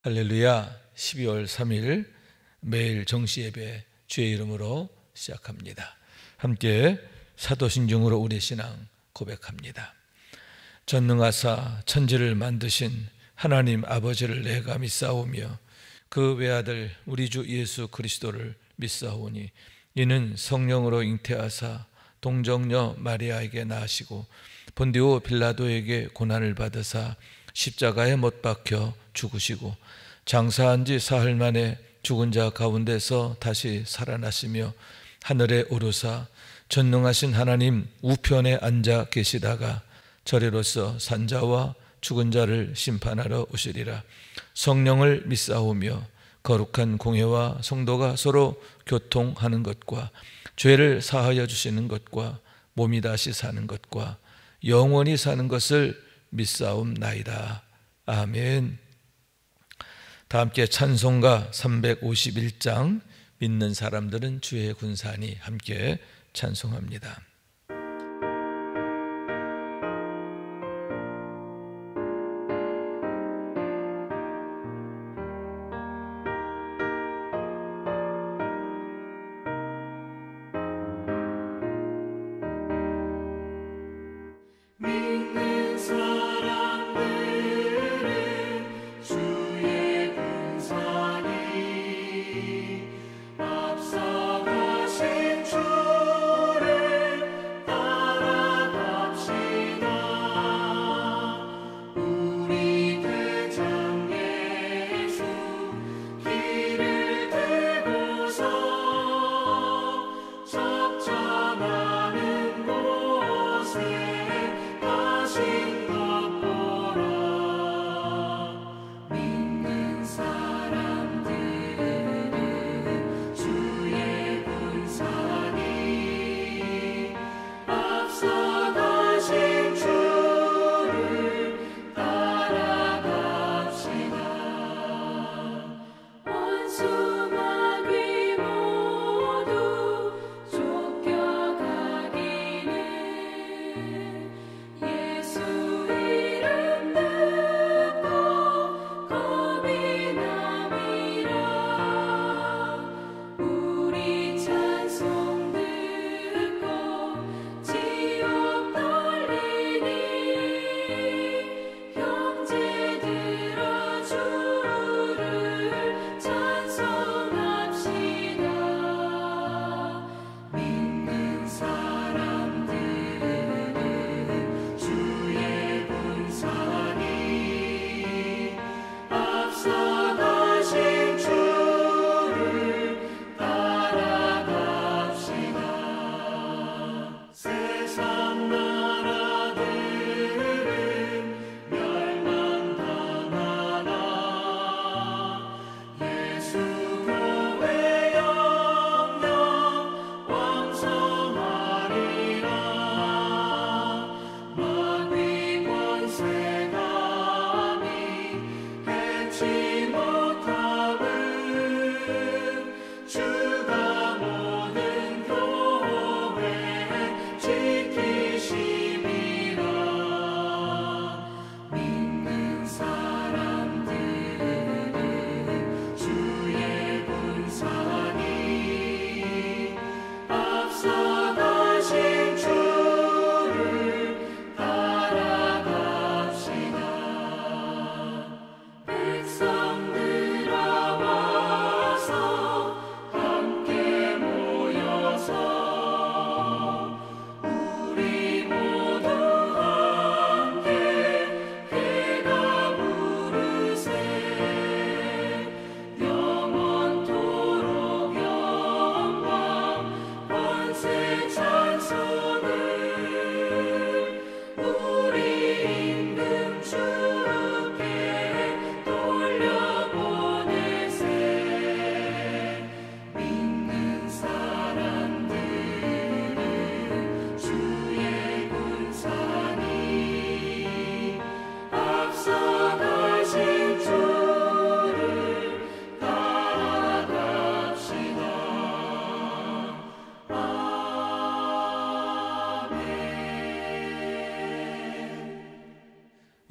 할렐루야. 12월 3일 매일 정시 예배 주의 이름으로 시작합니다. 함께 사도신중으로 우리 신앙 고백합니다. 전능하사 천지를 만드신 하나님 아버지를 내가 믿사오며 그 외아들 우리 주 예수 그리스도를 믿사오니 이는 성령으로 잉태하사 동정녀 마리아에게 낳으시고 본디오 빌라도에게 고난을 받으사 십자가에 못 박혀 죽으시고 장사한 지 사흘 만에 죽은 자 가운데서 다시 살아나시며 하늘에 오르사 전능하신 하나님 우편에 앉아 계시다가 저리로서 산자와 죽은 자를 심판하러 오시리라. 성령을 믿사오며 거룩한 공회와 성도가 서로 교통하는 것과 죄를 사하여 주시는 것과 몸이 다시 사는 것과 영원히 사는 것을 믿사옵나이다. 아멘. 다 함께 찬송가 351장 믿는 사람들은 주의 군사니 함께 찬송합니다. 앞서가신 주를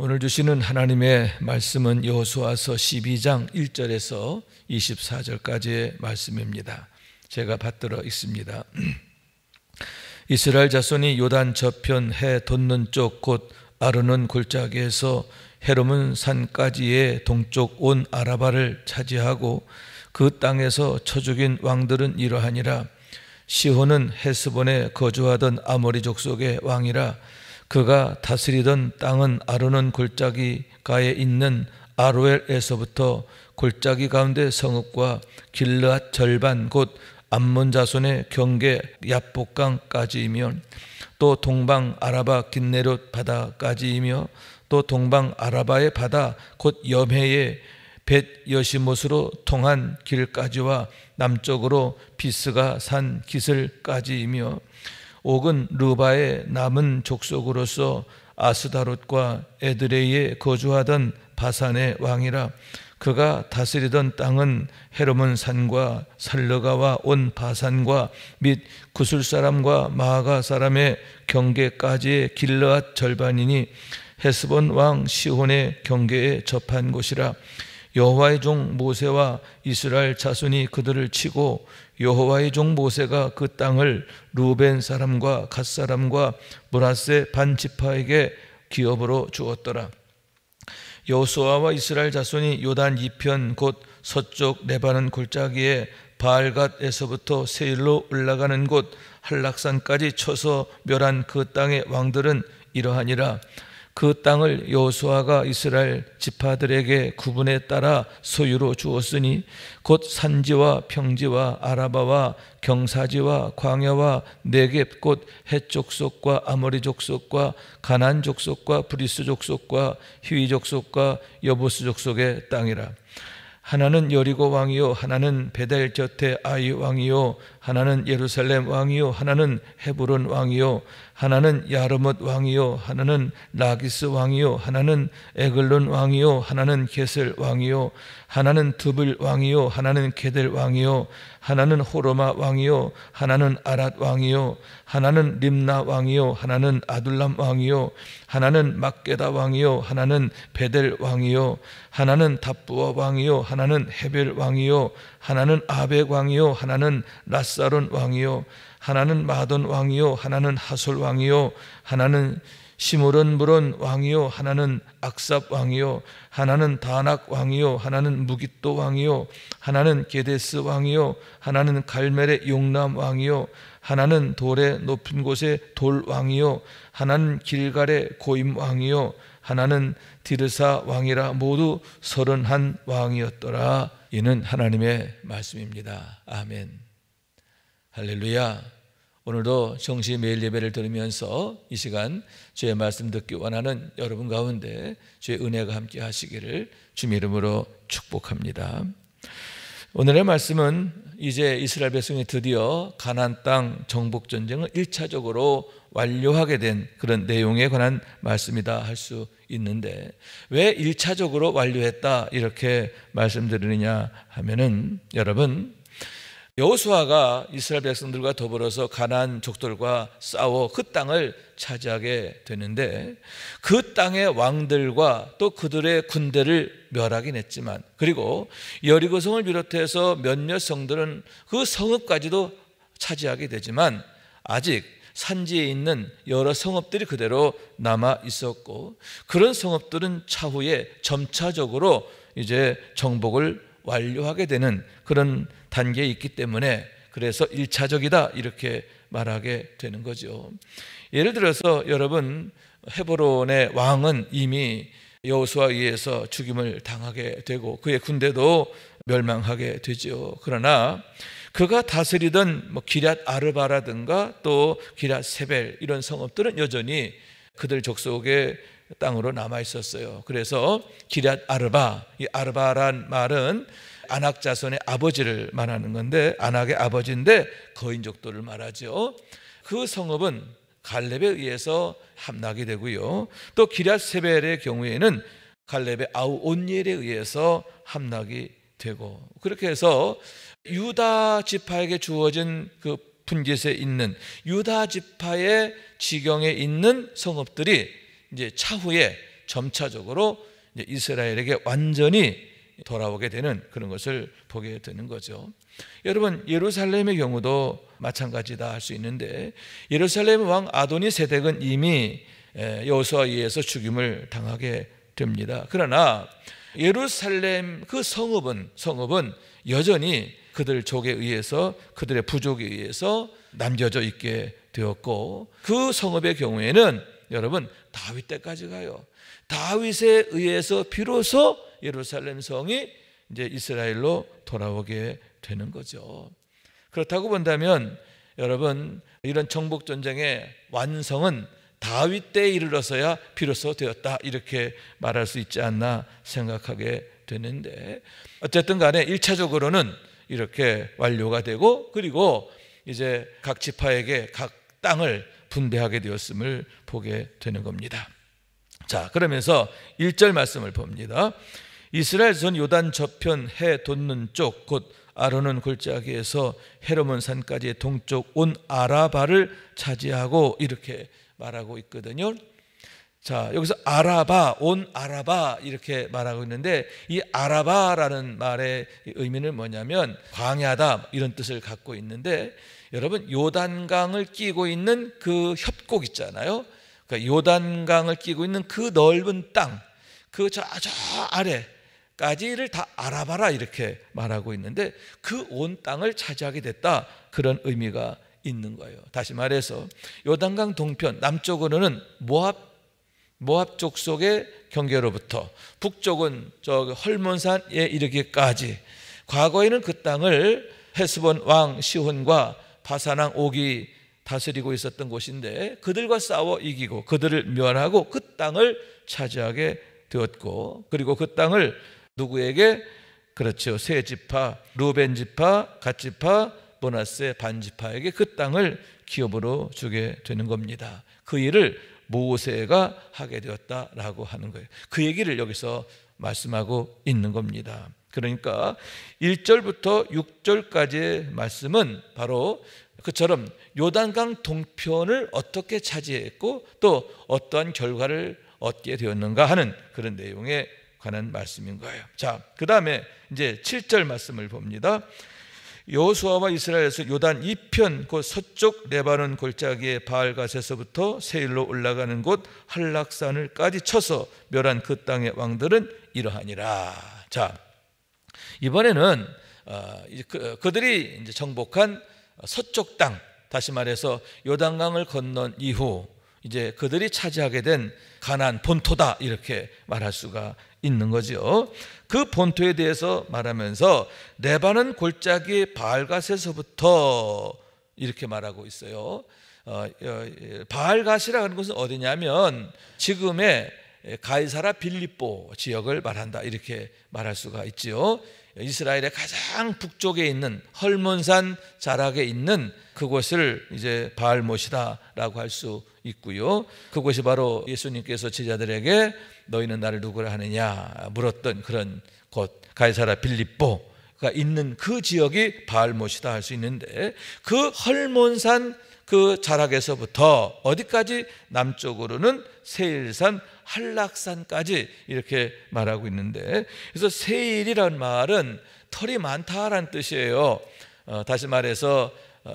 오늘 주시는 하나님의 말씀은 여호수아서 12장 1절에서 24절까지의 말씀입니다. 제가 받들어 읽습니다. 이스라엘 자손이 요단 저편 해 돋는 쪽 곧 아르논 골짜기에서 헤르몬 산까지의 동쪽 온 아라바를 차지하고 그 땅에서 쳐 죽인 왕들은 이러하니라. 시혼은 헤스본에 거주하던 아모리 족속의 왕이라. 그가 다스리던 땅은 아르논 골짜기가에 있는 아로엘에서부터 골짜기 가운데 성읍과 길르앗 절반 곧 암몬 자손의 경계 야복강까지이며 또 동방 아라바 긴네롯 바다까지이며 또 동방 아라바의 바다 곧 염해의 벳 여시못으로 통한 길까지와 남쪽으로 비스가 산 기슬까지이며 옥은 르바의 남은 족속으로서 아스다롯과 에드레이에 거주하던 바산의 왕이라. 그가 다스리던 땅은 헤르몬 산과 살르가와 온 바산과 및 구술 사람과 마아가 사람의 경계까지의 길르앗 절반이니 헤스본 왕 시혼의 경계에 접한 곳이라. 여호와의 종 모세와 이스라엘 자손이 그들을 치고 여호와의 종 모세가 그 땅을 루벤 사람과 갓 사람과 므낫세 반 지파에게 기업으로 주었더라. 여호수아와 이스라엘 자손이 요단 이편 곧 서쪽 레바논 골짜기에 바알갓에서부터 세일로 올라가는 곳 한락산까지 쳐서 멸한 그 땅의 왕들은 이러하니라. 그 땅을 여호수아가 이스라엘 지파들에게 구분에 따라 소유로 주었으니 곧 산지와 평지와 아라바와 경사지와 광야와 네겝 곧 헷 족속과 아모리 족속과 가나안 족속과 브리스 족속과 히위 족속과 여부스 족속의 땅이라. 하나는 여리고 왕이요 하나는 베델 곁에 아이 왕이요 하나는 예루살렘 왕이요 하나는 헤브론 왕이요 하나는 야르뭇 왕이요 하나는 라기스 왕이요 하나는 에글론 왕이요 하나는 게셀 왕이요 하나는 드블 왕이요 하나는 게델 왕이요 하나는 호르마 왕이요 하나는 아랏 왕이요 하나는 림나 왕이요 하나는 아둘람 왕이요 하나는 막게다 왕이요 하나는 베델 왕이요 하나는 답부아 왕이요 하나는 헤벨 왕이요 하나는 아벡 왕이요 하나는 라사론 왕이요 하나는 마돈 왕이요 하나는 하솔 왕이요 하나는 시므론 무론 왕이요 하나는 악삽 왕이요 하나는 다낙 왕이요 하나는 무깃도 왕이요 하나는 게데스 왕이요 하나는 갈멜의 용남 왕이요 하나는 돌의 높은 곳의 돌 왕이요 하나는 길갈의 고임 왕이요 하나는 디르사 왕이라. 모두 31 왕이었더라. 이는 하나님의 말씀입니다. 아멘. 할렐루야. 오늘도 정시 매일 예배를 들으면서 이 시간 주의 말씀 듣기 원하는 여러분 가운데 주의 은혜가 함께 하시기를 주님 이름으로 축복합니다. 오늘의 말씀은 이제 이스라엘 백성이 드디어 가나안 땅 정복 전쟁을 1차적으로 완료하게 된 그런 내용에 관한 말씀이다 할 수 있는데, 왜 1차적으로 완료했다 이렇게 말씀드리느냐 하면은, 여러분, 여호수아가 이스라엘 백성들과 더불어서 가나안 족들과 싸워 그 땅을 차지하게 되는데, 그 땅의 왕들과 또 그들의 군대를 멸하긴 했지만, 그리고 여리고성을 비롯해서 몇몇 성들은 그 성읍까지도 차지하게 되지만 아직 산지에 있는 여러 성읍들이 그대로 남아 있었고, 그런 성읍들은 차후에 점차적으로 이제 정복을 완료하게 되는 그런 단계에 있기 때문에, 그래서 1차적이다 이렇게 말하게 되는 거죠. 예를 들어서 여러분, 헤브론의 왕은 이미 여호수아에 의해서 죽임을 당하게 되고 그의 군대도 멸망하게 되죠. 그러나 그가 다스리던 기럇 아르바라든가 또 기럇 세벨 이런 성읍들은 여전히 그들 족속의 땅으로 남아 있었어요. 그래서 기럇 아르바, 이 아르바란 말은 아낙 자손의 아버지를 말하는 건데, 아낙의 아버지인데 거인족들을 말하죠. 그 성읍은 갈렙에 의해서 함락이 되고요. 또 기럇 세벨의 경우에는 갈렙의 아우 온니엘에 의해서 함락이 되고, 그렇게 해서 유다 지파에게 주어진 그 분깃에 있는 유다 지파의 지경에 있는 성읍들이 이제 차후에 점차적으로 이제 이스라엘에게 완전히 돌아오게 되는 그런 것을 보게 되는 거죠. 여러분, 예루살렘의 경우도 마찬가지다 할 수 있는데, 예루살렘 왕 아도니 세덱은 이미 여호수아에 의해서 죽임을 당하게 됩니다. 그러나 예루살렘 그 성읍은 여전히 그들 족에 의해서, 그들의 부족에 의해서 남겨져 있게 되었고, 그 성읍의 경우에는 여러분 다윗 때까지 가요. 다윗에 의해서 비로소 예루살렘 성이 이제 이스라엘로 돌아오게 되는 거죠. 그렇다고 본다면 여러분, 이런 정복 전쟁의 완성은 다윗 때에 이르러서야 비로소 되었다, 이렇게 말할 수 있지 않나 생각하게 되는데, 어쨌든 간에 1차적으로는 이렇게 완료가 되고, 그리고 이제 각 지파에게 각 땅을 분배하게 되었음을 보게 되는 겁니다. 자, 그러면서 1절 말씀을 봅니다. 이스라엘 전 요단 저편 해 돋는 쪽, 곧 아론은 골짜기에서 헤르몬 산까지의 동쪽 온 아라바를 차지하고, 이렇게 말하고 있거든요. 자, 여기서 아라바, 온 아라바 이렇게 말하고 있는데, 이 아라바라는 말의 의미는 뭐냐면 광야다, 이런 뜻을 갖고 있는데, 여러분 요단강을 끼고 있는 그 협곡 있잖아요. 그러니까 요단강을 끼고 있는 그 넓은 땅, 그 저 아래까지를 다 아라바라 이렇게 말하고 있는데, 그 온 땅을 차지하게 됐다, 그런 의미가 있는 거예요. 다시 말해서 요단강 동편 남쪽으로는 모압 족속의 경계로부터, 북쪽은 저 헐몬산에 이르기까지, 과거에는 그 땅을 헤스본 왕 시혼과 바산 왕 옥이 다스리고 있었던 곳인데, 그들과 싸워 이기고 그들을 멸하고 그 땅을 차지하게 되었고, 그리고 그 땅을 누구에게? 그렇죠, 세 지파, 루벤 지파, 갓 지파, 므낫세 반 지파에게 그 땅을 기업으로 주게 되는 겁니다. 그 일을 모세가 하게 되었다라고 하는 거예요. 그 얘기를 여기서 말씀하고 있는 겁니다. 그러니까 1절부터 6절까지의 말씀은 바로 그처럼 요단강 동편을 어떻게 차지했고 또 어떠한 결과를 얻게 되었는가 하는 그런 내용에 관한 말씀인 거예요. 자, 그 다음에 이제 7절 말씀을 봅니다. 여호수아와 이스라엘에서 요단 이편 곧 서쪽 레바논 골짜기의 바알갓에서부터 세일로 올라가는 곳 한락산을까지 쳐서 멸한 그 땅의 왕들은 이러하니라. 자, 이번에는 그들이 이제 정복한 서쪽 땅, 다시 말해서 요단강을 건넌 이후 이제 그들이 차지하게 된 가나안 본토다, 이렇게 말할 수가 있는 거죠. 그 본토에 대해서 말하면서 레바논 골짜기 바알갓에서부터 이렇게 말하고 있어요. 바알갓이라고 하는 것은 어디냐면 지금의 가이사라 빌립보 지역을 말한다, 이렇게 말할 수가 있지요. 이스라엘의 가장 북쪽에 있는 헐몬산 자락에 있는 그곳을 이제 바알못이다라고 할 수 있고요. 그곳이 바로 예수님께서 제자들에게 너희는 나를 누구라 하느냐 물었던 그런 곳, 가이사라 빌립보가 있는 그 지역이 바알못이다 할 수 있는데, 그 헐몬산 그 자락에서부터 어디까지? 남쪽으로는 세일산 한락산까지 이렇게 말하고 있는데, 그래서 세일이라는 말은 털이 많다라는 뜻이에요. 다시 말해서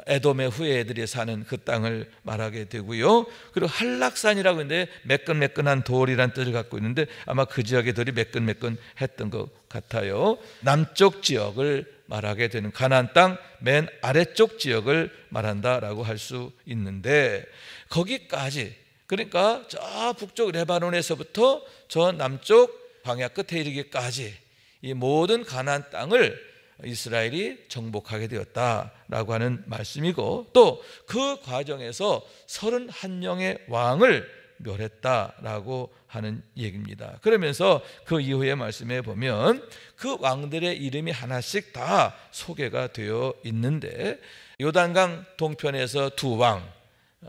에돔의 후예들이 사는 그 땅을 말하게 되고요. 그리고 한락산이라고 했는데 매끈매끈한 돌이라는 뜻을 갖고 있는데 아마 그 지역의 돌이 매끈매끈했던 것 같아요. 남쪽 지역을 말하게 되는 가나안 땅 맨 아래쪽 지역을 말한다라고 할 수 있는데, 거기까지, 그러니까 저 북쪽 레바논에서부터 저 남쪽 광야 끝에 이르기까지 이 모든 가나안 땅을 이스라엘이 정복하게 되었다라고 하는 말씀이고, 또 그 과정에서 31명의 왕을 멸했다라고 하는 얘기입니다. 그러면서 그 이후의 말씀에 보면 그 왕들의 이름이 하나씩 다 소개가 되어 있는데, 요단강 동편에서 2왕,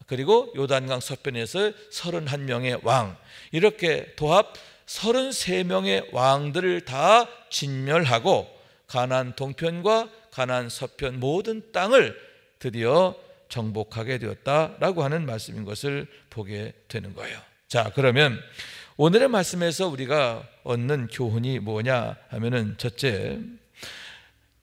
그리고 요단강 서편에서 31명의 왕, 이렇게 도합 33명의 왕들을 다 진멸하고 가나안 동편과 가나안 서편 모든 땅을 드디어 정복하게 되었다라고 하는 말씀인 것을 보게 되는 거예요. 자, 그러면 오늘의 말씀에서 우리가 얻는 교훈이 뭐냐 하면은, 첫째,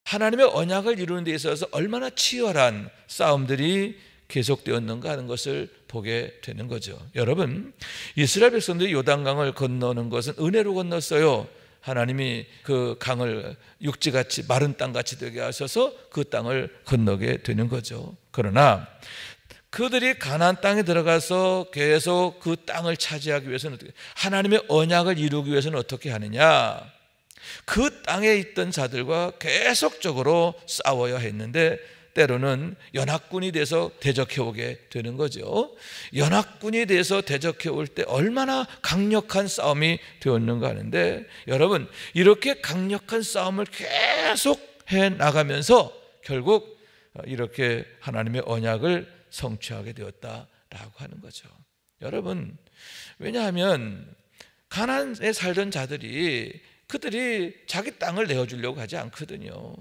하나님의 언약을 이루는 데 있어서 얼마나 치열한 싸움들이 계속되었는가 하는 것을 보게 되는 거죠. 여러분, 이스라엘 백성들이 요단강을 건너는 것은 은혜로 건넜어요. 하나님이 그 강을 육지같이 마른 땅같이 되게 하셔서 그 땅을 건너게 되는 거죠. 그러나 그들이 가나안 땅에 들어가서 계속 그 땅을 차지하기 위해서는 어떻게, 하나님의 언약을 이루기 위해서는 어떻게 하느냐, 그 땅에 있던 자들과 계속적으로 싸워야 했는데, 때로는 연합군이 돼서 대적해 오게 되는 거죠. 연합군이 돼서 대적해 올 때 얼마나 강력한 싸움이 되었는가 하는데, 여러분, 이렇게 강력한 싸움을 계속 해 나가면서 결국 이렇게 하나님의 언약을 성취하게 되었다라고 하는 거죠. 여러분, 왜냐하면 가나안에 살던 자들이, 그들이 자기 땅을 내어주려고 하지 않거든요.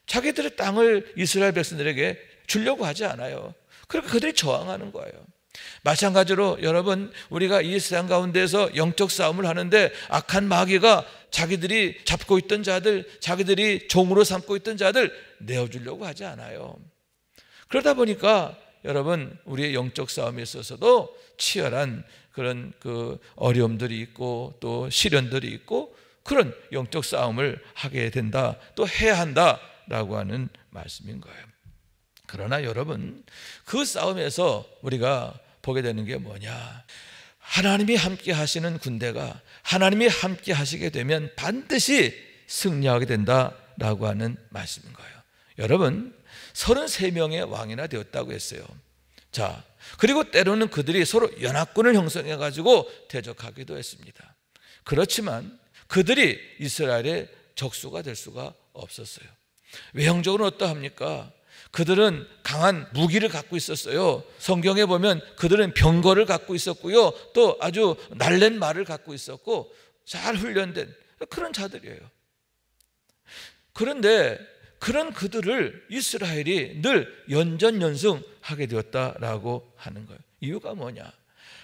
자기들의 땅을 이스라엘 백성들에게 주려고 하지 않아요. 그러니까 그들이 저항하는 거예요. 마찬가지로 여러분, 우리가 이 세상 가운데서 영적 싸움을 하는데 악한 마귀가 자기들이 잡고 있던 자들, 자기들이 종으로 삼고 있던 자들 내어주려고 하지 않아요. 그러다 보니까 여러분, 우리의 영적 싸움에 있어서도 치열한 그런 그 어려움들이 있고 또 시련들이 있고 그런 영적 싸움을 하게 된다, 또 해야 한다 라고 하는 말씀인 거예요. 그러나 여러분, 그 싸움에서 우리가 보게 되는 게 뭐냐, 하나님이 함께 하시는 군대가 하나님이 함께 하시게 되면 반드시 승리하게 된다라고 하는 말씀인 거예요. 여러분, 33명의 왕이나 되었다고 했어요. 자, 그리고 때로는 그들이 서로 연합군을 형성해 가지고 대적하기도 했습니다. 그렇지만 그들이 이스라엘의 적수가 될 수가 없었어요. 외형적으로는 어떠합니까? 그들은 강한 무기를 갖고 있었어요. 성경에 보면 그들은 병거를 갖고 있었고요, 또 아주 날랜 말을 갖고 있었고 잘 훈련된 그런 자들이에요. 그런데 그런 그들을 이스라엘이 늘 연전연승하게 되었다라고 하는 거예요. 이유가 뭐냐?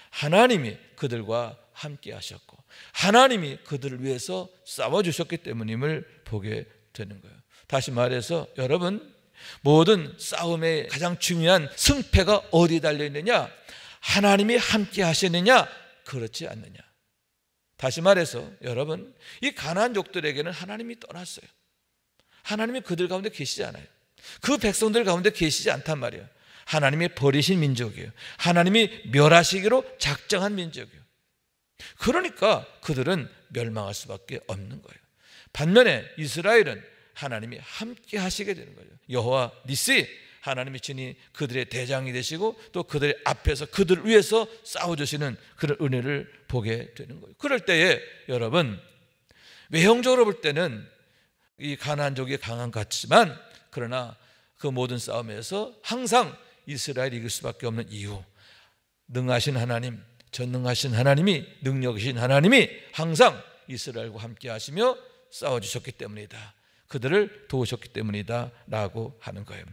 하나님이 그들과 함께 하셨고 하나님이 그들을 위해서 싸워주셨기 때문임을 보게 되는 거예요. 다시 말해서 여러분, 모든 싸움의 가장 중요한 승패가 어디에 달려있느냐? 하나님이 함께 하시느냐, 그렇지 않느냐. 다시 말해서 여러분, 이 가나안족들에게는 하나님이 떠났어요. 하나님이 그들 가운데 계시지 않아요. 그 백성들 가운데 계시지 않단 말이에요. 하나님이 버리신 민족이에요. 하나님이 멸하시기로 작정한 민족이에요. 그러니까 그들은 멸망할 수밖에 없는 거예요. 반면에 이스라엘은 하나님이 함께 하시게 되는 거예요. 여호와 니시, 하나님이 친히 그들의 대장이 되시고 또 그들의 앞에서 그들을 위해서 싸워주시는 그런 은혜를 보게 되는 거예요. 그럴 때에 여러분, 외형적으로 볼 때는 이 가나안족이 강한 것 같지만, 그러나 그 모든 싸움에서 항상 이스라엘이 이길 수밖에 없는 이유, 능하신 하나님, 전능하신 하나님이, 능력이신 하나님이 항상 이스라엘과 함께 하시며 싸워주셨기 때문이다, 그들을 도우셨기 때문이다 라고 하는 거예요.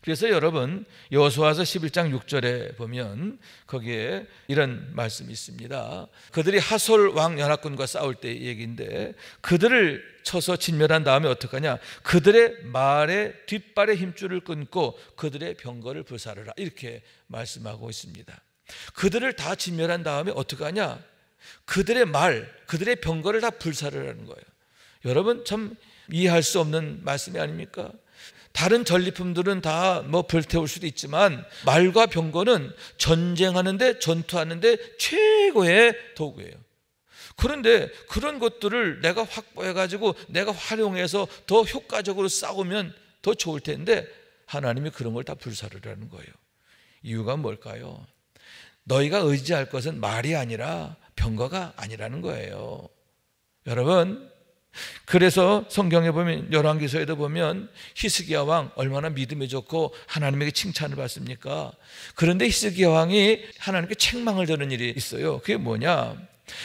그래서 여러분, 여호수아서 11장 6절에 보면 거기에 이런 말씀이 있습니다. 그들이 하솔 왕 연합군과 싸울 때 얘기인데, 그들을 쳐서 진멸한 다음에 어떻게 하냐? 그들의 말의 뒷발의 힘줄을 끊고 그들의 병거를 불사르라, 이렇게 말씀하고 있습니다. 그들을 다 진멸한 다음에 어떻게 하냐? 그들의 말, 그들의 병거를 다 불사르라는 거예요. 여러분, 참 이해할 수 없는 말씀이 아닙니까? 다른 전리품들은 다 불태울 수도 있지만 말과 병거는 전쟁하는데, 전투하는데 최고의 도구예요. 그런데 그런 것들을 내가 확보해가지고 내가 활용해서 더 효과적으로 싸우면 더 좋을 텐데 하나님이 그런 걸 다 불사르라는 거예요. 이유가 뭘까요? 너희가 의지할 것은 말이 아니라 병거가 아니라는 거예요. 여러분, 그래서 성경에 보면, 열왕기서에도 보면 히스기야 왕 얼마나 믿음이 좋고 하나님에게 칭찬을 받습니까? 그런데 히스기야 왕이 하나님께 책망을 드는 일이 있어요. 그게 뭐냐?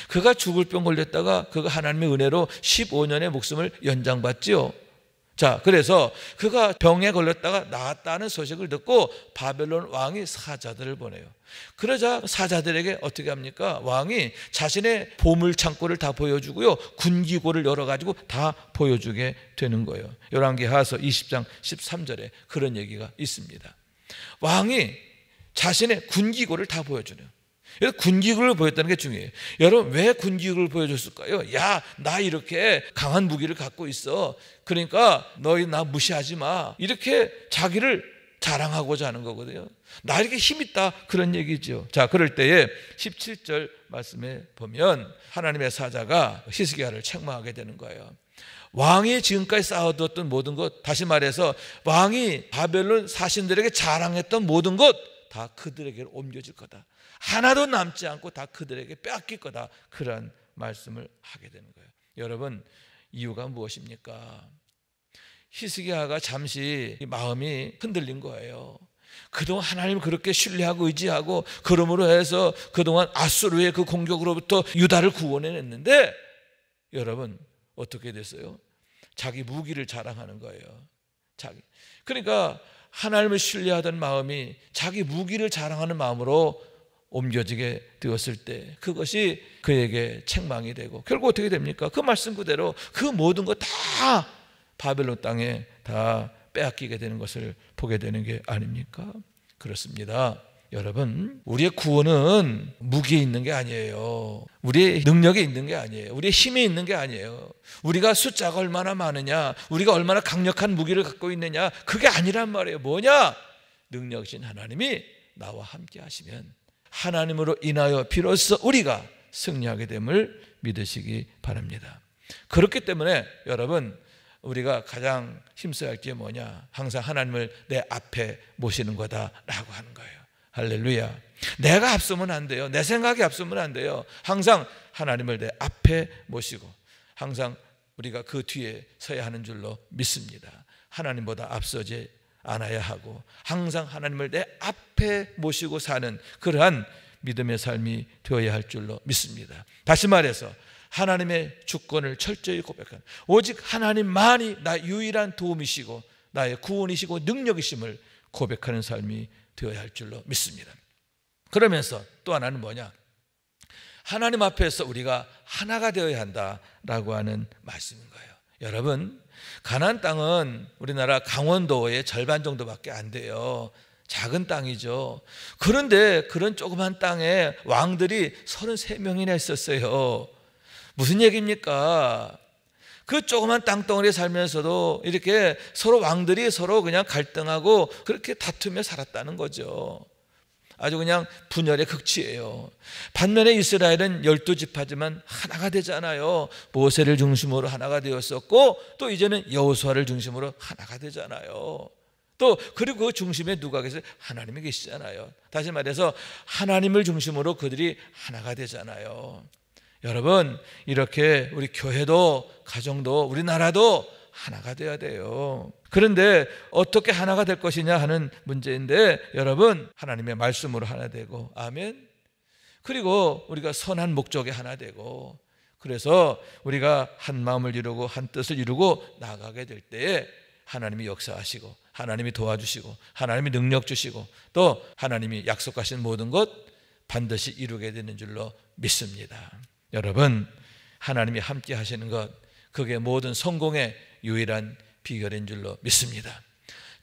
그가 죽을 병 걸렸다가 그가 하나님의 은혜로 15년의 목숨을 연장받지요. 자, 그래서 그가 병에 걸렸다가 나았다는 소식을 듣고 바벨론 왕이 사자들을 보내요. 그러자 사자들에게 어떻게 합니까? 왕이 자신의 보물 창고를 다 보여주고요, 군기고를 열어가지고 다 보여주게 되는 거예요. 열왕기하서 20장 13절에 그런 얘기가 있습니다. 왕이 자신의 군기고를 다 보여주네요. 군기구를 보였다는 게 중요해요. 여러분, 왜 군기구를 보여줬을까요? 야, 나 이렇게 강한 무기를 갖고 있어. 그러니까 너희 나 무시하지 마. 이렇게 자기를 자랑하고자 하는 거거든요. 나 이렇게 힘 있다, 그런 얘기죠. 자, 그럴 때에 17절 말씀에 보면 하나님의 사자가 히스기야를 책망하게 되는 거예요. 왕이 지금까지 쌓아두었던 모든 것, 다시 말해서 왕이 바벨론 사신들에게 자랑했던 모든 것 다 그들에게 옮겨질 거다. 하나도 남지 않고 다 그들에게 빼앗길 거다. 그런 말씀을 하게 되는 거예요. 여러분, 이유가 무엇입니까? 히스기야가 잠시 마음이 흔들린 거예요. 그동안 하나님을 그렇게 신뢰하고 의지하고 그러므로 해서 그동안 아수르의 그 공격으로부터 유다를 구원해냈는데, 여러분 어떻게 됐어요? 자기 무기를 자랑하는 거예요. 그러니까 하나님을 신뢰하던 마음이 자기 무기를 자랑하는 마음으로 옮겨지게 되었을 때 그것이 그에게 책망이 되고, 결국 어떻게 됩니까? 그 말씀 그대로 그 모든 것 다 바벨론 땅에 다 빼앗기게 되는 것을 보게 되는 게 아닙니까? 그렇습니다. 여러분, 우리의 구원은 무기에 있는 게 아니에요. 우리의 능력에 있는 게 아니에요. 우리의 힘에 있는 게 아니에요. 우리가 숫자가 얼마나 많으냐, 우리가 얼마나 강력한 무기를 갖고 있느냐, 그게 아니란 말이에요. 뭐냐? 능력이신 하나님이 나와 함께 하시면 하나님으로 인하여 비로소 우리가 승리하게 됨을 믿으시기 바랍니다. 그렇기 때문에 여러분, 우리가 가장 힘써야 할 게 뭐냐? 항상 하나님을 내 앞에 모시는 거다라고 하는 거예요. 할렐루야. 내가 앞서면 안 돼요. 내 생각이 앞서면 안 돼요. 항상 하나님을 내 앞에 모시고 항상 우리가 그 뒤에 서야 하는 줄로 믿습니다. 하나님보다 앞서지 않아야 하고 항상 하나님을 내 앞에 모시고 사는 그러한 믿음의 삶이 되어야 할 줄로 믿습니다. 다시 말해서 하나님의 주권을 철저히 고백하는, 오직 하나님만이 나의 유일한 도움이시고 나의 구원이시고 능력이심을 고백하는 삶이 되어야 할 줄로 믿습니다. 그러면서 또 하나는 뭐냐? 하나님 앞에서 우리가 하나가 되어야 한다라고 하는 말씀인 거예요. 여러분, 가나안 땅은 우리나라 강원도의 절반 정도밖에 안 돼요. 작은 땅이죠. 그런데 그런 조그만 땅에 왕들이 33명이나 있었어요. 무슨 얘기입니까? 그 조그만 땅덩어리에 살면서도 이렇게 서로 왕들이 서로 그냥 갈등하고 그렇게 다투며 살았다는 거죠. 아주 그냥 분열의 극치예요. 반면에 이스라엘은 12지파지만 하나가 되잖아요. 모세를 중심으로 하나가 되었었고 또 이제는 여호수아를 중심으로 하나가 되잖아요. 또 그리고 그 중심에 누가 계세요? 하나님이 계시잖아요. 다시 말해서 하나님을 중심으로 그들이 하나가 되잖아요. 여러분, 이렇게 우리 교회도 가정도 우리나라도 하나가 되어야 돼요. 그런데 어떻게 하나가 될 것이냐 하는 문제인데, 여러분, 하나님의 말씀으로 하나 되고, 아멘. 그리고 우리가 선한 목적에 하나 되고, 그래서 우리가 한 마음을 이루고 한 뜻을 이루고 나가게 될 때에 하나님이 역사하시고 하나님이 도와주시고 하나님이 능력 주시고 또 하나님이 약속하신 모든 것 반드시 이루게 되는 줄로 믿습니다. 여러분, 하나님이 함께 하시는 것, 그게 모든 성공의 유일한 비결인 줄로 믿습니다.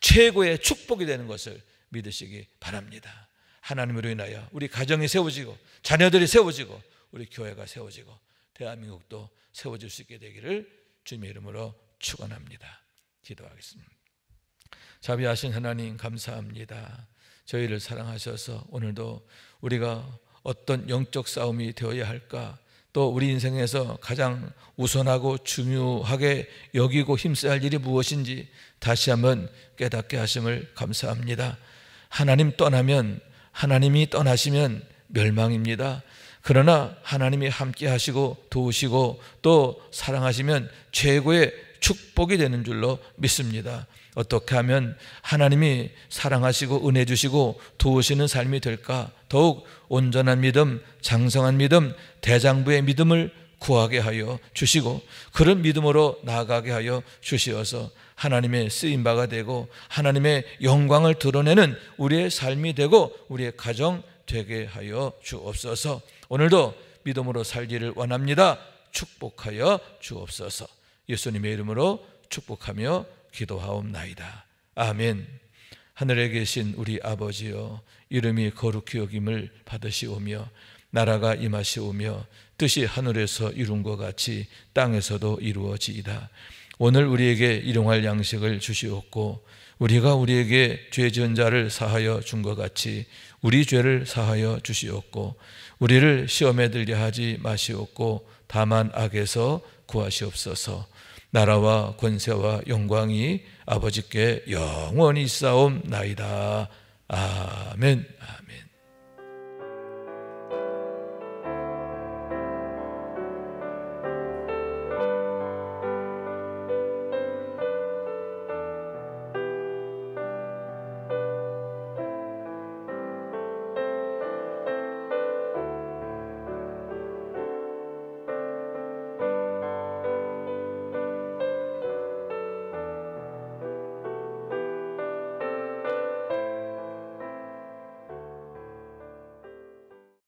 최고의 축복이 되는 것을 믿으시기 바랍니다. 하나님으로 인하여 우리 가정이 세워지고 자녀들이 세워지고 우리 교회가 세워지고 대한민국도 세워질 수 있게 되기를 주님의 이름으로 축원합니다. 기도하겠습니다. 자비하신 하나님, 감사합니다. 저희를 사랑하셔서 오늘도 우리가 어떤 영적 싸움이 되어야 할까, 또 우리 인생에서 가장 우선하고 중요하게 여기고 힘써야 할 일이 무엇인지 다시 한번 깨닫게 하심을 감사합니다. 하나님 떠나면, 하나님이 떠나시면 멸망입니다. 그러나 하나님이 함께 하시고 도우시고 또 사랑하시면 최고의 축복이 되는 줄로 믿습니다. 어떻게 하면 하나님이 사랑하시고 은혜 주시고 도우시는 삶이 될까? 더욱 온전한 믿음, 장성한 믿음, 대장부의 믿음을 구하게 하여 주시고 그런 믿음으로 나아가게 하여 주시어서 하나님의 쓰임바가 되고 하나님의 영광을 드러내는 우리의 삶이 되고 우리의 가정 되게 하여 주옵소서. 오늘도 믿음으로 살기를 원합니다. 축복하여 주옵소서. 예수님의 이름으로 축복하며 기도하옵나이다. 아멘. 하늘에 계신 우리 아버지여, 이름이 거룩히 여김을 받으시오며 나라가 임하시오며 뜻이 하늘에서 이룬 것 같이 땅에서도 이루어지이다. 오늘 우리에게 일용할 양식을 주시옵고 우리가 우리에게 죄 지은 자를 사하여 준 것 같이 우리 죄를 사하여 주시옵고 우리를 시험에 들게 하지 마시옵고 다만 악에서 구하시옵소서. 나라와 권세와 영광이 아버지께 영원히 있사옵나이다. 아멘. 아멘.